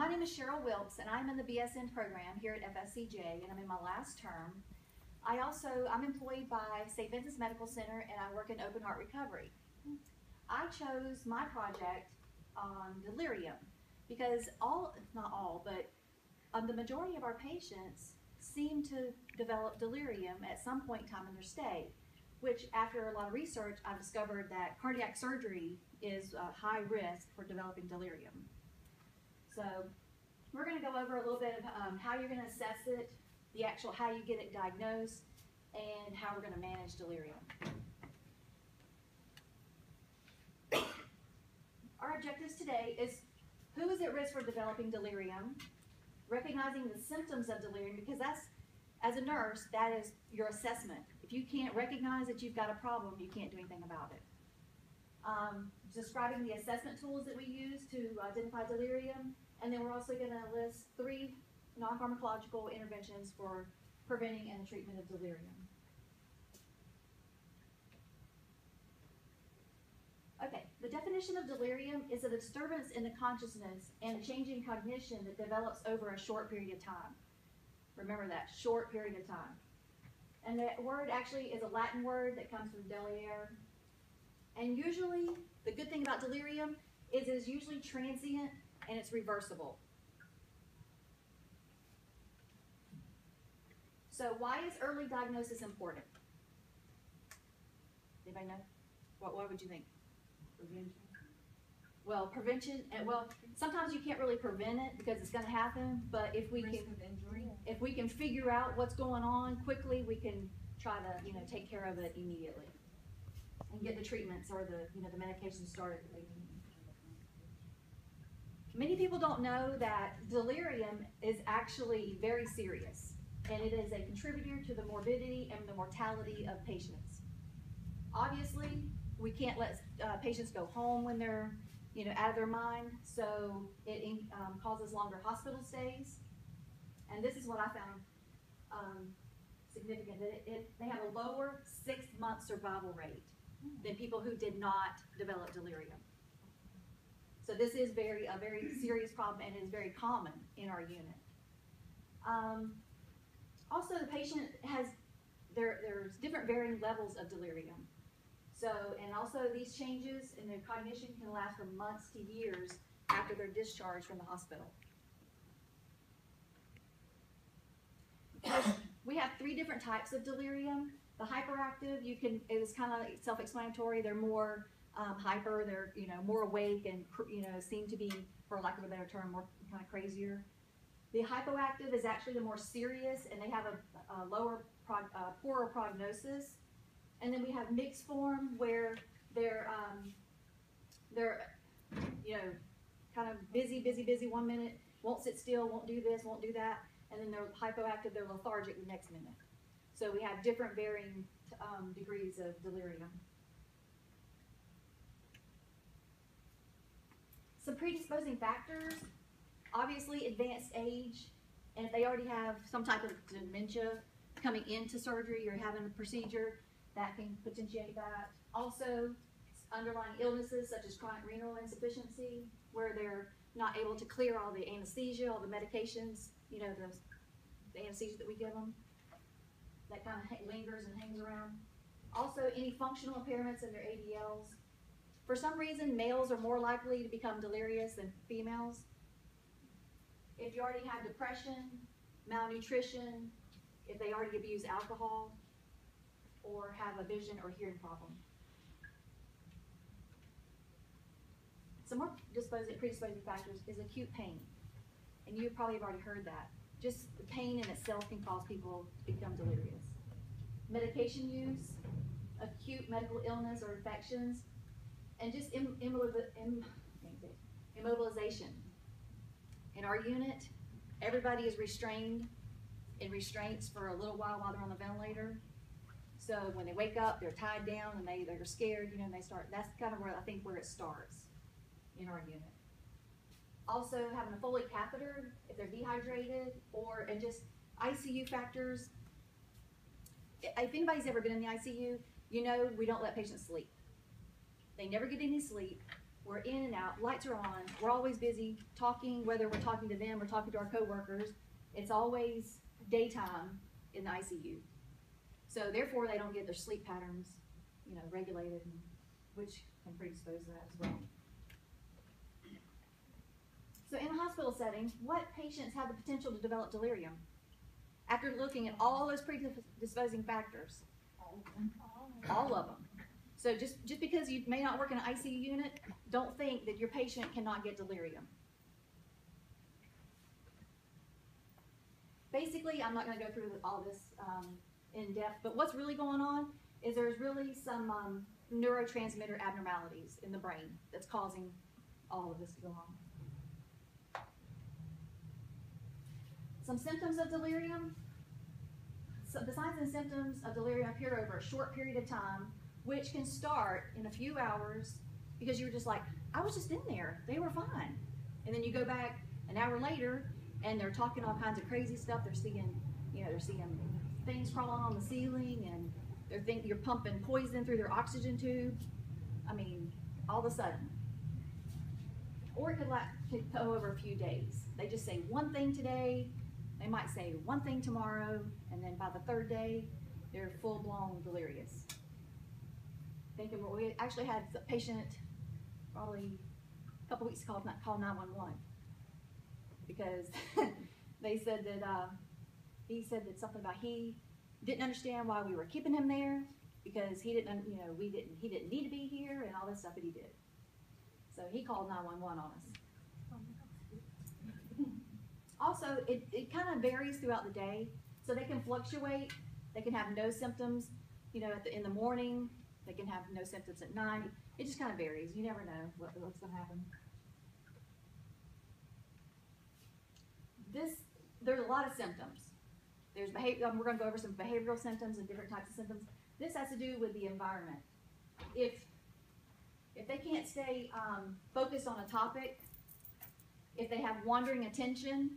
My name is Cheryl Wilkes, and I'm in the BSN program here at FSCJ, and I'm in my last term. I'm employed by St. Vincent's Medical Center, and I work in open heart recovery. I chose my project on delirium because the majority of our patients seem to develop delirium at some point in time in their stay, which after a lot of research, I've discovered that cardiac surgery is a high risk for developing delirium. So we're going to go over a little bit of how you're going to assess it, how you get it diagnosed, and how we're going to manage delirium. Our objectives today is who is at risk for developing delirium, recognizing the symptoms of delirium, because that's, as a nurse, that is your assessment. If you can't recognize that you've got a problem, you can't do anything about it. Describing the assessment tools that we use to identify delirium, and then we're also going to list 3 non-pharmacological interventions for preventing and treatment of delirium. Okay, the definition of delirium is a disturbance in the consciousness and a change in cognition that develops over a short period of time. Remember that, short period of time. And that word actually is a Latin word that comes from delire. And usually, the good thing about delirium is it's usually transient and it's reversible. So why is early diagnosis important? Anybody know? What would you think? Prevention. Well, prevention, and sometimes you can't really prevent it because it's going to happen, but if we can figure out what's going on quickly, we can try to, take care of it immediately and get the treatments or the medication started. Many people don't know that delirium is actually very serious, and it is a contributor to the morbidity and the mortality of patients. Obviously, we can't let patients go home when they're out of their mind, so it causes longer hospital stays. And this is what I found significant. They have a lower 6-month survival rate than people who did not develop delirium. So this is a very serious problem, and it is very common in our unit. Also, the patient there's different varying levels of delirium. And also these changes in their cognition can last for months to years after they're discharged from the hospital. We have 3 different types of delirium. The hyperactive, it is kind of self-explanatory. They're more hyper, they're more awake and seem to be, for lack of a better term, more kind of crazier. The hypoactive is actually the more serious, and they have a lower, poorer prognosis. And then we have mixed form where they're kind of busy 1 minute, won't sit still, won't do this, won't do that, and then they're hypoactive, they're lethargic the next minute. So we have different varying degrees of delirium. Some predisposing factors, obviously advanced age, and if they already have some type of dementia coming into surgery or having a procedure, that can potentiate that. Also, underlying illnesses such as chronic renal insufficiency, where they're not able to clear all the anesthesia, all the medications, the anesthesia that we give them, that kind of lingers and hangs around. Also, any functional impairments in their ADLs. For some reason, males are more likely to become delirious than females. If you already have depression, malnutrition, if they already abuse alcohol, or have a vision or hearing problem. Some more predisposing factors is acute pain. And you probably have already heard that. Just the pain in itself can cause people to become delirious. Medication use, acute medical illness or infections, and just immobilization. In our unit, everybody is restrained in restraints for a little while they're on the ventilator. So when they wake up, they're tied down and they're scared, and they start. That's kind of where I think where it starts in our unit. Also having a Foley catheter if they're dehydrated, and just ICU factors. If anybody's ever been in the ICU, we don't let patients sleep. They never get any sleep. We're in and out, lights are on, we're always busy talking, whether we're talking to them or talking to our coworkers. It's always daytime in the ICU. So therefore they don't get their sleep patterns, regulated, which can predispose to that as well. So in a hospital setting, what patients have the potential to develop delirium? After looking at all those predisposing factors, all of them. So just because you may not work in an ICU unit, don't think that your patient cannot get delirium. Basically, I'm not going to go through all this in depth, but what's really going on is there's really some neurotransmitter abnormalities in the brain that's causing all of this to go on. Some symptoms of delirium. So the signs and symptoms of delirium appear over a short period of time, which can start in a few hours because you were just like, I was just in there, they were fine. And then you go back an hour later and they're talking all kinds of crazy stuff. They're seeing, they're seeing things crawling on the ceiling, and they're thinking you're pumping poison through their oxygen tube. I mean, all of a sudden. Or it could go over a few days. They just say one thing today, they might say one thing tomorrow, and then by the third day, they're full-blown delirious. We actually had a patient probably a couple weeks ago call 911 because they said that he said that something about he didn't understand why we were keeping him there because he didn't, he didn't need to be here and all this stuff that he did. So he called 911 on us. Also, it kind of varies throughout the day, so they can fluctuate. They can have no symptoms, in the morning. They can have no symptoms at night. It just kind of varies. You never know what's going to happen. There's a lot of symptoms. There's we're going to go over some behavioral symptoms and different types of symptoms. This has to do with the environment. If they can't stay focused on a topic, if they have wandering attention,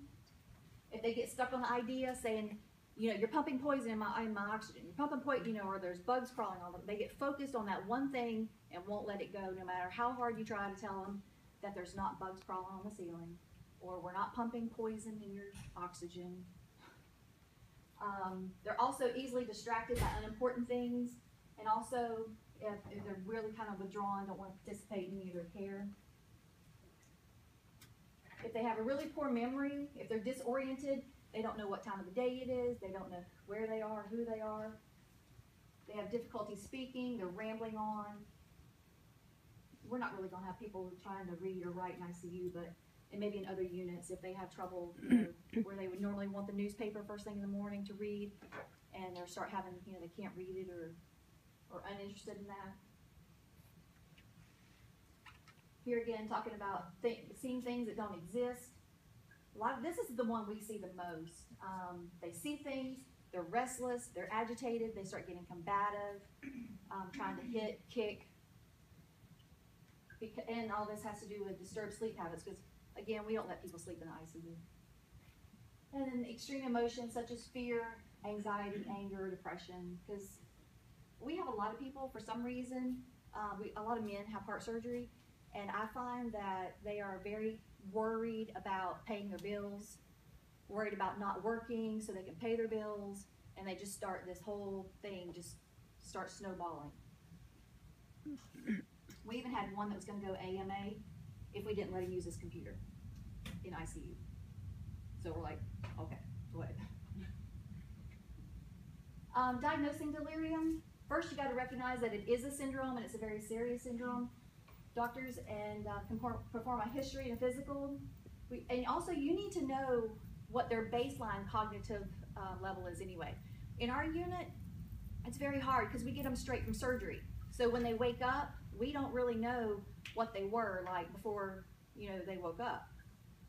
if they get stuck on the idea saying, you're pumping poison in my oxygen, you're pumping poison, or there's bugs crawling on them, they get focused on that one thing and won't let it go no matter how hard you try to tell them that there's not bugs crawling on the ceiling, or we're not pumping poison in your oxygen. They're also easily distracted by unimportant things, and also if they're really kind of withdrawn, don't want to participate in any of their care. If they have a really poor memory, if they're disoriented, they don't know what time of the day it is, they don't know where they are, who they are. They have difficulty speaking, they're rambling on. We're not really going to have people trying to read or write in ICU, but and maybe in other units if they have trouble, where they would normally want the newspaper first thing in the morning to read, and they start having, they can't read it or uninterested in that. Here again, talking about seeing things that don't exist. This is the one we see the most. They see things, they're restless, they're agitated, they start getting combative, trying to hit, kick. And all this has to do with disturbed sleep habits because, again, we don't let people sleep in the ICU. And then extreme emotions such as fear, anxiety, anger, depression, because we have a lot of people, for some reason, a lot of men have heart surgery, and I find that they are very worried about paying their bills, worried about not working so they can pay their bills, and they just start this whole thing, just starts snowballing. We even had one that was going to go AMA if we didn't let him use his computer in ICU. So we're like, okay, go ahead. Diagnosing delirium. First, you got to recognize that it is a syndrome, and it's a very serious syndrome. Doctors can perform a history and a physical. And also, you need to know what their baseline cognitive level is anyway. In our unit, it's very hard because we get them straight from surgery. So when they wake up, we don't really know what they were like before, they woke up.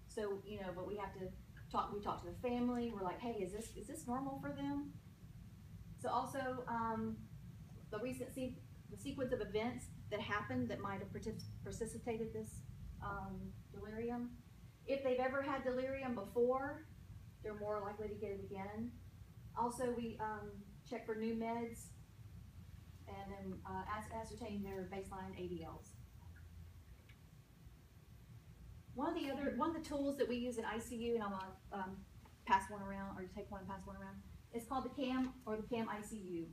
So, but we have to talk. We talk to the family. We're like, hey, is this normal for them? So also, the sequence of events that happened that might have precipitated this delirium. If they've ever had delirium before, they're more likely to get it again. Also, we check for new meds and then ascertain their baseline ADLs. One of the tools that we use in ICU, and I'm gonna pass one around, or take one and pass one around. It's called the CAM or the CAM ICU.